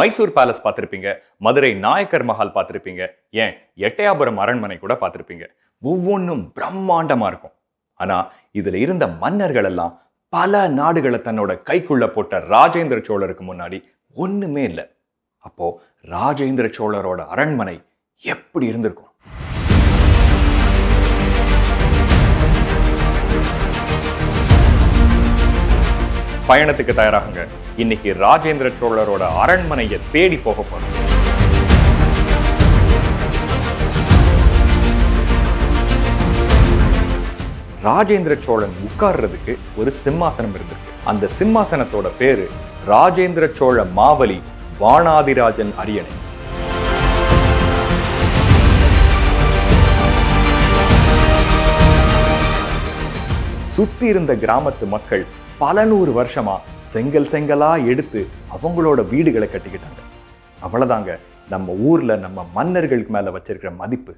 Mysore palace பார்த்திருப்பீங்க, மதுரை நாயக்கர் மஹால் பார்த்திருப்பீங்க, ஏன் எட்டயாபுரம் அரண்மனை கூட பார்த்திருப்பீங்க. ஒவ்வொன்றும் பிரம்மாண்டமா இருக்கும். ஆனா இதுல இருந்த மன்னர்கள் எல்லாம் பல நாடுகளை தன்னோட கைக்குள்ள போட்ட ராஜேந்திர சோழருக்கு முன்னாடி ஒண்ணுமே இல்லை. அப்போ ராஜேந்திர சோழரோட அரண்மனை எப்படி இருந்திருக்கும்? பயணத்துக்கு தயாராகுங்க. இன்னைக்கு ராஜேந்திர சோழரோட அரண்மனையை தேடி போக போறோம். ராஜேந்திர சோழன் உட்கார்றதுக்கு ஒரு சிம்மாசனம் இருந்திருக்கு. அந்த சிம்மாசனத்தோட பேரு ராஜேந்திர சோழ மாவலி வாணாதிராஜன் அரியணை. சுத்தி இருந்த கிராமத்து மக்கள் பல நூறு வருஷமா செங்கலா எடுத்து அவங்களோட வீடுகளை கட்டிக்கிட்டாங்க. அவ்வளவுதாங்க நம்ம ஊர்ல நம்ம மன்னர்களுக்கு மேல வச்சிருக்கிற மதிப்பு.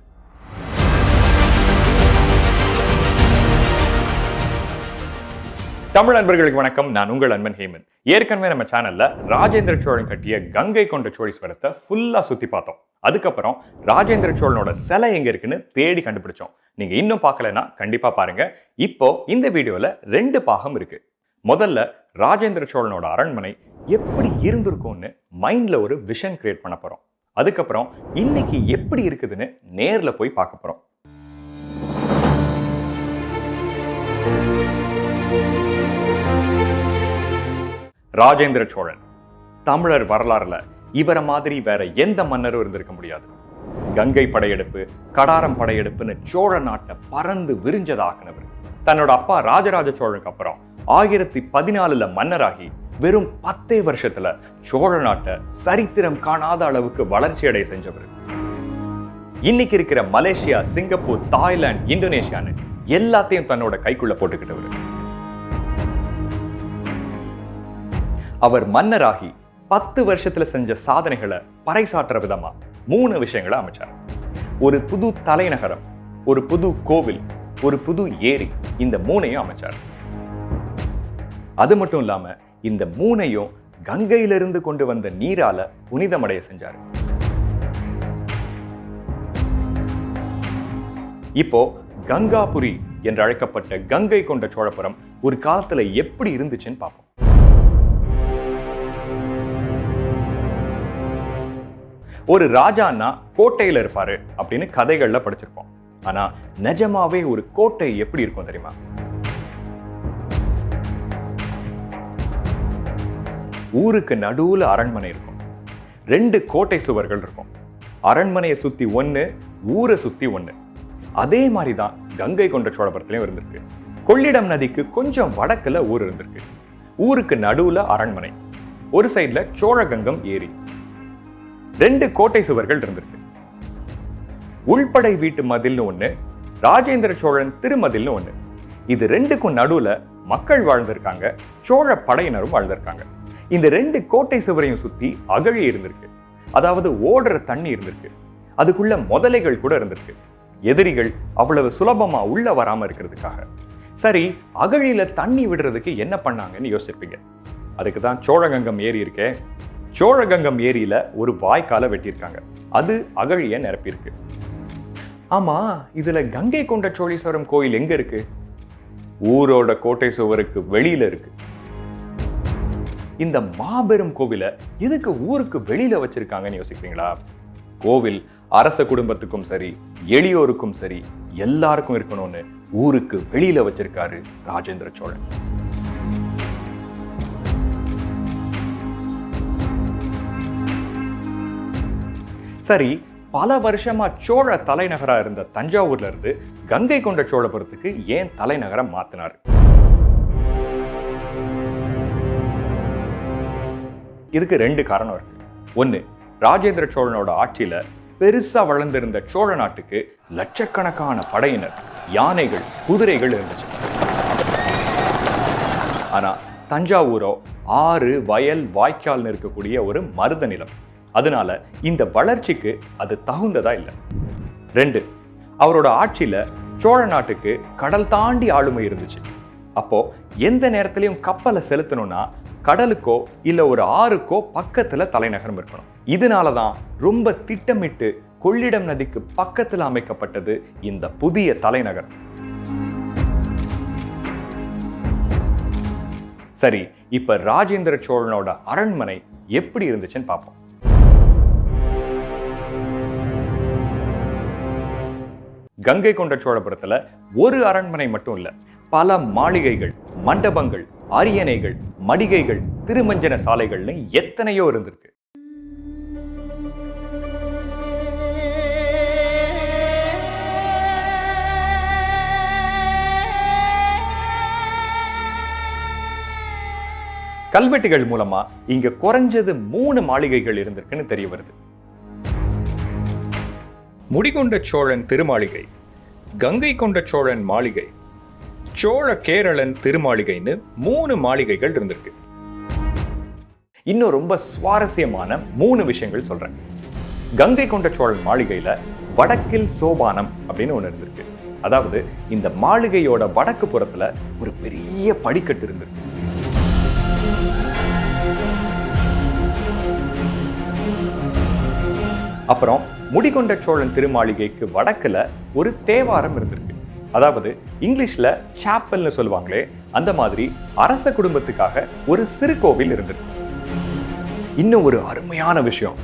தமிழ் நண்பர்களுக்கு வணக்கம். நான் உங்கள் அன்பன் ஹேமந்த். ஏற்கனவே நம்ம சேனல்ல ராஜேந்திர சோழன் கட்டிய கங்கை கொண்ட சோழீஸ்வரத்தை ஃபுல்லா சுத்தி பார்த்தோம். அதுக்கப்புறம் ராஜேந்திர சோழனோட சிலை எங்க இருக்குன்னு தேடி கண்டுபிடிச்சோம். நீங்க இன்னும் பார்க்கலன்னா கண்டிப்பா பாருங்க. இப்போ இந்த வீடியோல 2 பாகம் இருக்கு. முதல்ல ராஜேந்திர சோழனோட அரண்மனை எப்படி இருந்திருக்கும்னு மைண்ட்ல ஒரு விஷன் கிரியேட் பண்ண போறோம். அதுக்கப்புறம் இன்னைக்கு எப்படி இருக்குதுன்னு நேர்ல போய் பார்க்க போறோம். ராஜேந்திர சோழன் தமிழர் வரலாறுல இவரை மாதிரி வேற எந்த மன்னரும் இருந்திருக்க முடியாது. கங்கை படையெடுப்பு, கடாரம் படையெடுப்புன்னு சோழ நாட்டை பறந்து விரிஞ்சதாக்குனவர். தன்னோட அப்பா ராஜராஜ சோழனுக்கு அப்புறம் 1014 மன்னராகி வெறும் 10 வருஷத்துல சோழ நாட்டை சரித்திரம் காணாத அளவுக்கு வளர்ச்சி அடைய செஞ்சவர். இன்னைக்கு இருக்கிற மலேசியா, சிங்கப்பூர், தாய்லாந்து, இந்தோனேஷியான்னு எல்லாத்தையும் தன்னோட கைக்குள்ள போட்டுக்கிட்டவர். அவர் மன்னராகி 10 வருஷத்துல செஞ்ச சாதனைகளை பறைசாற்றுற விதமா 3 விஷயங்களை அமைச்சார். ஒரு புது தலைநகரம், ஒரு புது கோவில், ஒரு புது ஏரி, இந்த 3ஐயும் அமைச்சார். அது மட்டும் இல்லாம இந்த 3ஐயும் கங்கையிலிருந்து கொண்டு வந்த நீரால புனிதமடைய செஞ்சார். இப்போ கங்காபுரி என்று அழைக்கப்பட்ட கங்கை கொண்ட சோழபுரம் ஒரு காலத்துல எப்படி இருந்துச்சுன்னு பார்ப்போம். ஒரு ராஜான்னா கோட்டையில இருப்பாரு அப்படின்னு கதைகள்ல படிச்சிருப்போம். ஆனா நிஜமாவே ஒரு கோட்டை எப்படி இருக்கும் தெரியுமா? ஊருக்கு நடுவுல அரண்மனை இருக்கும். 2 கோட்டை சுவர்கள் இருக்கும். அரண்மனையை சுத்தி 1, ஊரை சுத்தி 1. அதே மாதிரிதான் கங்கை கொண்ட சோழபுரத்திலையும் இருந்திருக்கு. கொள்ளிடம் நதிக்கு கொஞ்சம் வடக்குல ஊர் இருந்திருக்கு. ஊருக்கு நடுவுல அரண்மனை, ஒரு சைட்ல சோழகங்கம் ஏரி. 2 கோட்டை சுவர்கள் இருந்திருக்கு. உள்படை வீட்டு மதில்னு 1, ராஜேந்திர சோழன் திருமதில்னு 1. இது 2க்கும் நடுவுல மக்கள் வாழ்ந்திருக்காங்க, சோழ படையினரும் வாழ்ந்திருக்காங்க. இந்த 2 கோட்டை சுவரையும் சுத்தி அகழி இருந்திருக்கு. அதாவது ஓடுற தண்ணி இருந்திருக்கு. அதுக்குள்ள முதலைகள் கூட இருந்திருக்கு. எதிரிகள் அவ்வளவு சுலபமா உள்ள வராம இருக்கிறதுக்காக. சரி, அகழியில தண்ணி விடுறதுக்கு என்ன பண்ணாங்கன்னு யோசிச்சிருப்பீங்க. அதுக்கு தான் சோழகங்கம் ஏரி இருக்கே. சோழகங்கம் ஏரியில ஒரு வாய்க்கால வெட்டியிருக்காங்க. அது அகழிய நிரப்பியிருக்கு. ஆமா, இதுல கங்கை கொண்ட சோழீஸ்வரம் கோயில் எங்க இருக்கு? ஊரோட கோட்டை சுவருக்கு வெளியில இருக்கு. இந்த மாபெரும் கோவிலை எதுக்கு ஊருக்கு வெளியில வச்சிருக்காங்கன்னு யோசிக்கிறீங்களா? கோவில் அரச குடும்பத்துக்கும் சரி, எளியோருக்கும் சரி, எல்லாருக்கும் இருக்கணும்னு ஊருக்கு வெளியில வச்சிருக்காரு ராஜேந்திர சோழன். சரி, பல வருஷமா சோழ தலைநகரா இருந்த தஞ்சாவூர்ல இருந்து கங்கை கொண்ட சோழபுரத்துக்கு ஏன் தலைநகரம் மாத்தினார்? இதுக்கு 2 காரணம் இருக்கு. 1, ராஜேந்திர சோழனோட ஆட்சியில பெருசா வளர்ந்திருந்த சோழ நாட்டுக்கு லட்சக்கணக்கான படையினர், யானைகள், குதிரைகள் இருந்துச்சு. ஆனா தஞ்சாவூரோ ஆறு, வயல், வாய்க்கால் இருக்கக்கூடிய ஒரு மருத நிலம். அதனால இந்த வளர்ச்சிக்கு அது தகுந்ததா இல்லை. 2, அவரோட ஆட்சியில சோழ நாட்டுக்கு கடல் தாண்டி ஆளுமை இருந்துச்சு. அப்போ எந்த நேரத்திலையும் கப்பலை செலுத்தணும்னா கடலுக்கோ இல்ல ஒரு ஆறுக்கோ பக்கத்துல தலைநகரம் இருக்கணும். இதனாலதான் ரொம்ப திட்டமிட்டு கொள்ளிடம் நதிக்கு பக்கத்துல அமைக்கப்பட்டது இந்த புதிய தலைநகரம். சரி, இப்ப ராஜேந்திர சோழனோட அரண்மனை எப்படி இருந்துச்சுன்னு பார்ப்போம். கங்கை கொண்ட சோழபுரத்துல ஒரு அரண்மனை மட்டும் இல்ல, பல மாளிகைகள், மண்டபங்கள், அரியணைகள், மடிகைகள், திருமஞ்சன சாலைகள்னு எத்தனையோ இருந்திருக்கு. கல்வெட்டுகள் மூலமா இங்க குறைஞ்சது 3 மாளிகைகள் இருந்திருக்குன்னு தெரிய வருது. முடிகொண்ட சோழன் திருமாளிகை, கங்கை கொண்ட சோழன் மாளிகை, சோழ கேரளன் திருமாளிகைன்னு 3 மாளிகைகள் இருந்திருக்கு. இன்னும் ரொம்ப சுவாரஸ்யமான 3 விஷயங்கள் சொல்றேன். கங்கை கொண்ட சோழன் மாளிகையில வடக்கில் சோபானம் அப்படின்னு ஒண்ணு இருந்திருக்கு. அதாவது இந்த மாளிகையோட வடக்கு புறத்துல ஒரு பெரிய படிக்கட்டு இருந்திருக்கு. அப்புறம் முடிகொண்ட சோழன் திருமாளிகைக்கு வடக்குல ஒரு தேவாரம் இருந்திருக்கு. அதாவது இங்கிலீஷ்ல சாப்பல்னு சொல்லுவாங்களே, அந்த மாதிரி அரச குடும்பத்துக்காக ஒரு சிறு கோவில் இருந்திருக்கு. இன்னும் ஒரு அருமையான விஷயம்,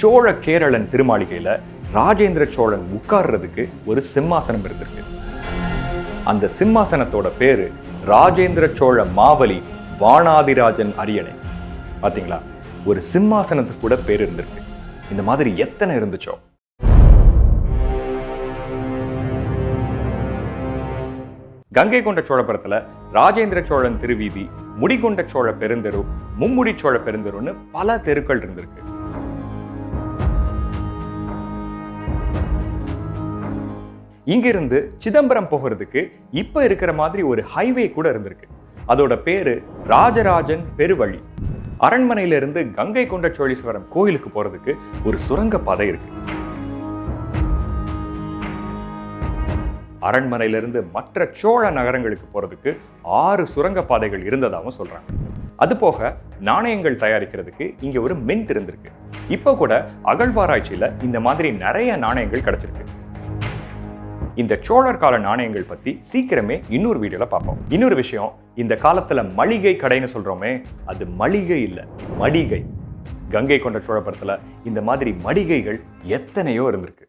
சோழ கேரளன் திருமாளிகையில ராஜேந்திர சோழன் உட்கார்றதுக்கு ஒரு சிம்மாசனம் இருந்திருக்கு. அந்த சிம்மாசனத்தோட பேரு ராஜேந்திர சோழ மாவலி வாணாதிராஜன் அரியணை. பாத்தீங்களா, ஒரு சிம்மாசனத்துக்கு கூட பேர் இருந்திருக்கு. இந்த மாதிரி எத்தனை இருந்துச்சோ. கங்கை கொண்ட சோழபுரத்துல ராஜேந்திர சோழன் திருவீதி, முடிகொண்ட சோழ பெருந்தெரு, மும்முடி சோழ பெருந்தெருன்னு பல தெருக்கள் இருந்திருக்கு. இங்கிருந்து சிதம்பரம் போகிறதுக்கு இப்ப இருக்கிற மாதிரி ஒரு ஹைவே கூட இருந்திருக்கு. அதோட பேரு ராஜராஜன் பெருவழி. அரண்மனையிலிருந்து கங்கை கொண்ட சோழீஸ்வரம் கோயிலுக்கு போறதுக்கு ஒரு சுரங்க பாதை இருக்கு. அரண்மனையிலிருந்து மற்ற சோழ நகரங்களுக்கு போறதுக்கு 6 சுரங்க பாதைகள் இருந்ததாகவும் சொல்றாங்க. அது போக நாணயங்கள் தயாரிக்கிறதுக்கு இங்க ஒரு மின்ட் இருந்திருக்கு. இப்ப கூட அகழ்வாராய்ச்சியில இந்த மாதிரி நிறைய நாணயங்கள் கிடைச்சிருக்கு. இந்த சோழர் கால நாணயங்கள் பத்தி சீக்கிரமே இன்னொரு வீடியோல பார்ப்போம். இன்னொரு விஷயம், இந்த காலத்துல மளிகை கடைன்னு சொல்றோமே, அது மளிகை இல்ல, மடிகை. கங்கை கொண்ட சோழபுரத்துல இந்த மாதிரி மடிகைகள் எத்தனையோ இருந்திருக்கு.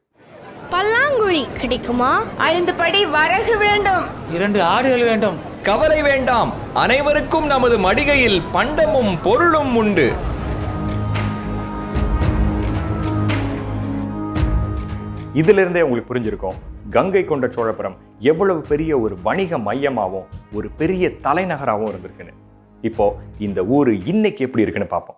பல்லாங்குழி கிடைக்குமா? 5 படி வரகு வேண்டும், 2 ஆடுகள் வேண்டும். கவலை வேண்டாம், அனைவருக்கும் நமது மடிகையில் பண்டமும் பொருளும் உண்டு. இதுல இருந்தே உங்களுக்கு புரிஞ்சிருக்கும் கங்கை கொண்ட சோழபுரம் எவ்வளவு பெரிய ஒரு வணிக மையமாகவும் ஒரு பெரிய தலைநகராகவும் இருந்திருக்குன்னு. இப்போ இந்த ஊரு இன்னைக்கு எப்படி இருக்குன்னு பார்ப்போம்.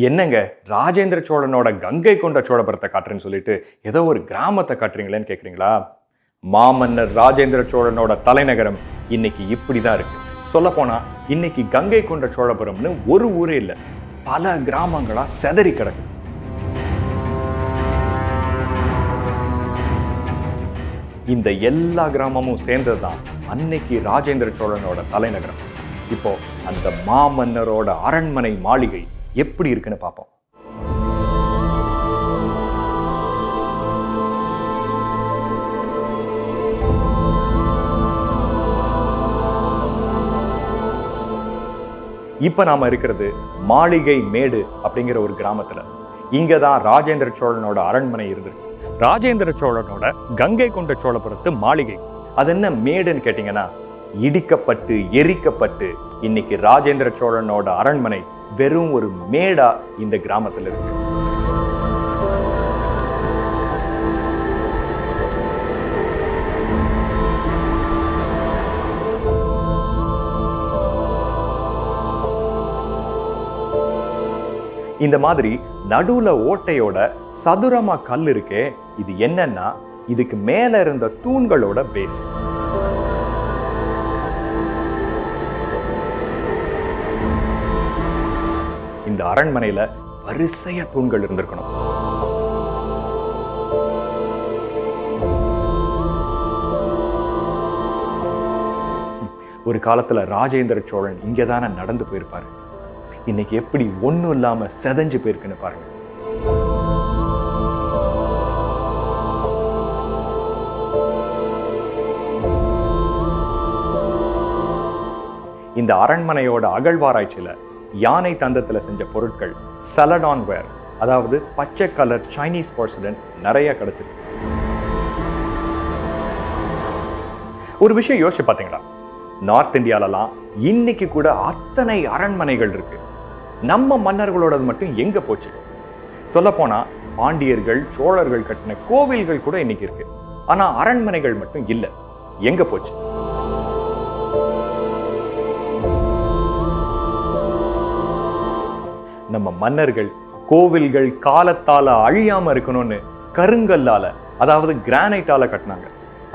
என்னங்க, ராஜேந்திர சோழனோட கங்கை கொண்ட சோழபுரத்தை காட்டுறேன்னு சொல்லிட்டு ஏதோ ஒரு கிராமத்தை காட்டுறீங்களேன்னு கேட்குறீங்களா? மாமன்னர் ராஜேந்திர சோழனோட தலைநகரம் இன்னைக்கு இப்படிதான் இருக்கு. சொல்லப்போனா இன்னைக்கு கங்கை கொண்ட சோழபுரம்னு ஒரு ஊரே இல்லை, பல கிராமங்களா செதறி கிடக்கு. இந்த எல்லா கிராமமும் சேர்ந்ததுதான் அன்னைக்கு ராஜேந்திர சோழனோட தலைநகரம். இப்போ அந்த மாமன்னரோட அரண்மனை மாளிகை எப்படி இருக்குன்னு பார்ப்போம். இப்ப நாம இருக்கிறது மாளிகை மேடு அப்படிங்கிற ஒரு கிராமத்துல. இங்கதான் ராஜேந்திர சோழனோட அரண்மனை இருந்திருக்கு. ராஜேந்திர சோழனோட கங்கை கொண்ட சோழபுரத்து மாளிகை. அது என்ன மேடுன்னு கேட்டீங்கன்னா, இடிக்கப்பட்டு எரிக்கப்பட்டு இன்னைக்கு ராஜேந்திர சோழனோட அரண்மனை வெறும் ஒரு மேடா இந்த கிராமத்துல இருக்கு. இந்த மாதிரி நடுவுல ஓட்டையோட சதுரமா கல் இருக்கே, இது என்னன்னா இதுக்கு மேல இருந்த தூண்களோட பேஸ். இந்த அரண்மனையில வரிசையா தூண்கள் இருந்திருக்கணும். ஒரு காலத்துல ராஜேந்திர சோழன் இங்கதானே நடந்து போயிருப்பாரு. இன்னைக்கு எப்படி ஒண்ணும் இல்லாம செதஞ்சு போயிருக்குன்னு பாருங்க. இந்த அரண்மனையோட அகழ்வாராய்ச்சியில யானை தந்தத்துல செஞ்ச பொருட்கள் சலடான் வேர், அதாவது பச்சை கலர் சைனீஸ் போர்சலன் நிறைய கிடைச்சிருக்கு. ஒரு விஷயம் யோசிச்சு பாத்தீங்களா, நார்த் இந்தியாலலாம் இன்னைக்கு கூட அத்தனை அரண்மனைகள் இருக்கு. நம்ம மன்னர்களோடது மட்டும் எங்க போச்சு? சொல்ல போனா பாண்டியர்கள் சோழர்கள் கட்டின கோவில்கள் கூட இன்னைக்கு இருக்கு. ஆனா அரண்மனைகள் மட்டும் இல்ல. எங்க போச்சு? நம்ம மன்னர்கள் கோவில்கள் காலத்தால அழியாம இருக்கணும்னு கருங்கல்லால, அதாவது கிரானைட்டால கட்டினாங்க.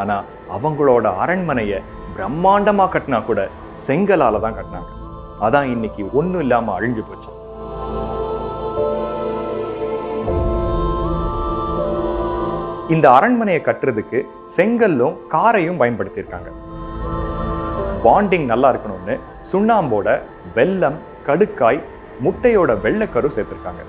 ஆனா அவங்களோட அரண்மனைய பிரம்மாண்டமா கட்டினா கூட செங்கலால தான் கட்டினாங்க. அதான் இன்னைக்கு ஒண்ணும் இல்லாம அழிஞ்சு போச்சு. இந்த அரண்மனையை கட்டுறதுக்கு செங்கல்லும் காரையும் பயன்படுத்தியிருக்காங்க. பாண்டிங் நல்லா இருக்கணும்னு சுண்ணாம்போட வெல்லம், கடுக்காய், முட்டையோட வெள்ளைக்கரு சேர்த்திருக்காங்க.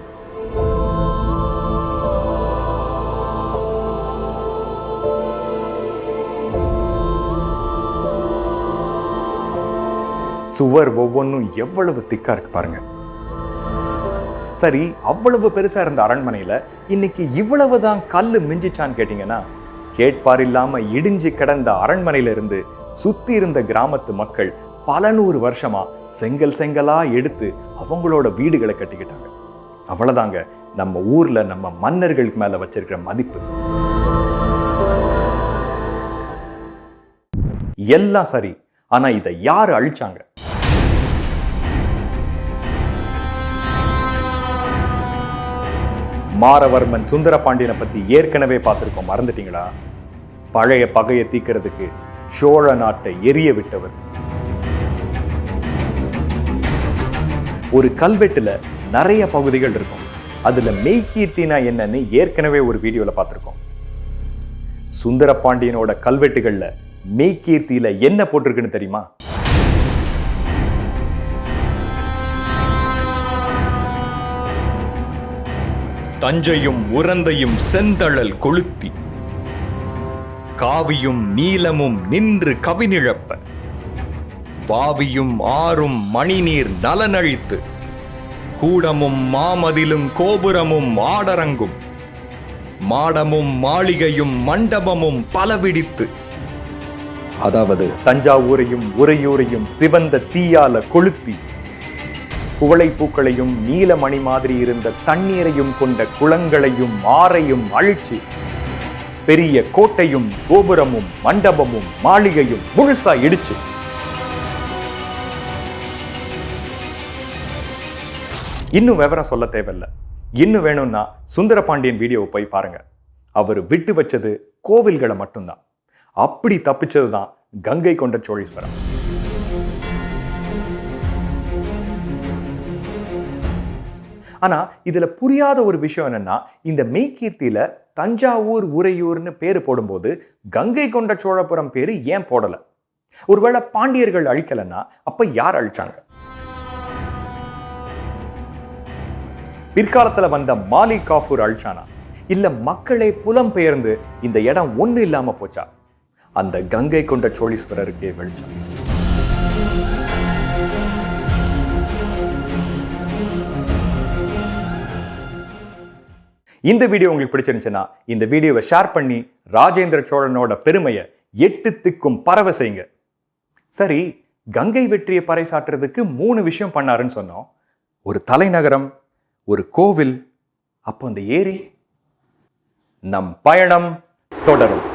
சுவர் ஒவ்வொன்றும் எவ்வளவு திக்கா இருக்கு பாருங்க. சரி, அவ்வளவு பெருசா இருந்த அரண்மனையில இன்னைக்கு இவ்வளவுதான் கல்லு மிஞ்சிச்சான்னு கேட்டீங்கன்னா, கேட்பார் இல்லாம இடிஞ்சு கிடந்த அரண்மனையில இருந்து சுத்தி இருந்த கிராமத்து மக்கள் பல நூறு வருஷமா செங்கல் செங்கலா எடுத்து அவங்களோட வீடுகளை கட்டிக்கிட்டாங்க. அவ்வளவுதாங்க நம்ம ஊர்ல நம்ம மன்னர்களுக்கு மேல வச்சிருக்கிற மதிப்பு. எல்லாம் சரி, ஆனா இதை யாரு அழிச்சாங்க? மாரவர்மன் சுந்தரபாண்டியனை பத்தி ஏற்கனவே பார்த்திருக்கோம், மறந்துட்டீங்களா? பழைய பகையை தீக்கிறதுக்கு சோழ நாட்டை எரிய விட்டவர். ஒரு கல்வெட்டுல நிறைய பகுதிகள் இருக்கும். அதுல மெய்கீர்த்தினா என்னன்னு ஏற்கனவே ஒரு வீடியோல பார்த்திருக்கோம். சுந்தரபாண்டியனோட கல்வெட்டுகள்ல மெய்கீர்த்தியில என்ன போட்டிருக்குன்னு தெரியுமா? தஞ்சையும் உரந்தையும் செந்தழல் கொளுத்தி, காவியும் நீலமும் நின்று கவினிழப்ப, வாவியும் ஆறும் மணிநீர் நலனழித்து, கூடமும் மாமதிலும் கோபுரமும் ஆடரங்கும், மாடமும் மாளிகையும் மண்டபமும் பலவிடித்து, அதாவது தஞ்சாவூரையும் உறையூரையும் சிவந்த தீயால கொளுத்தி, குவளை பூக்களையும் நீலமணி மாதிரி இருந்த தண்ணீரையும் கொண்ட குளங்களையும் ஆறையும் அழிச்சு, பெரிய கோட்டையும் கோபுரமும் மண்டபமும் மாளிகையும் முழுசா இடிச்சு, இன்னும் விவரம் சொல்ல தேவையில்லை. இன்னும் வேணும்னா சுந்தரபாண்டியன் வீடியோவை போய் பாருங்க. அவர் விட்டு வச்சது கோவில்களை மட்டும்தான். அப்படி தப்பிச்சதுதான் கங்கை கொண்ட சோழீஸ்வரம். ஆனா இதுல புரியாத ஒரு விஷயம் என்னன்னா, இந்த மெய்கீர்த்தியில தஞ்சாவூர் உறையூர்னு பேரு போடும்போது கங்கை கொண்ட சோழபுரம் பேரு ஏன் போடல? ஒருவேளை பாண்டியர்கள் அழிக்கலன்னா அப்ப யார் அழிச்சாங்க? பிற்காலத்துல வந்த மாலிக் காஃபூர் அழிச்சானா, இல்ல மக்களே புலம்பெயர்ந்து இந்த இடம் ஒண்ணு இல்லாம போச்சா? அந்த கங்கை கொண்ட சோழீஸ்வரருக்கே வெளிச்சம். இந்த வீடியோ உங்களுக்கு பிடிச்சிருந்துச்சுன்னா இந்த வீடியோவை ஷேர் பண்ணி ராஜேந்திர சோழனோட பெருமையை 8 திக்கும் பரவ செய்யுங்க. சரி, கங்கை வெற்றியை பறைசாற்றுறதுக்கு 3 விஷயம் பண்ணாருன்னு சொன்னோம். ஒரு தலைநகரம், ஒரு கோவில், அப்போ அந்த ஏரி. நம் பயணம் தொடரும்.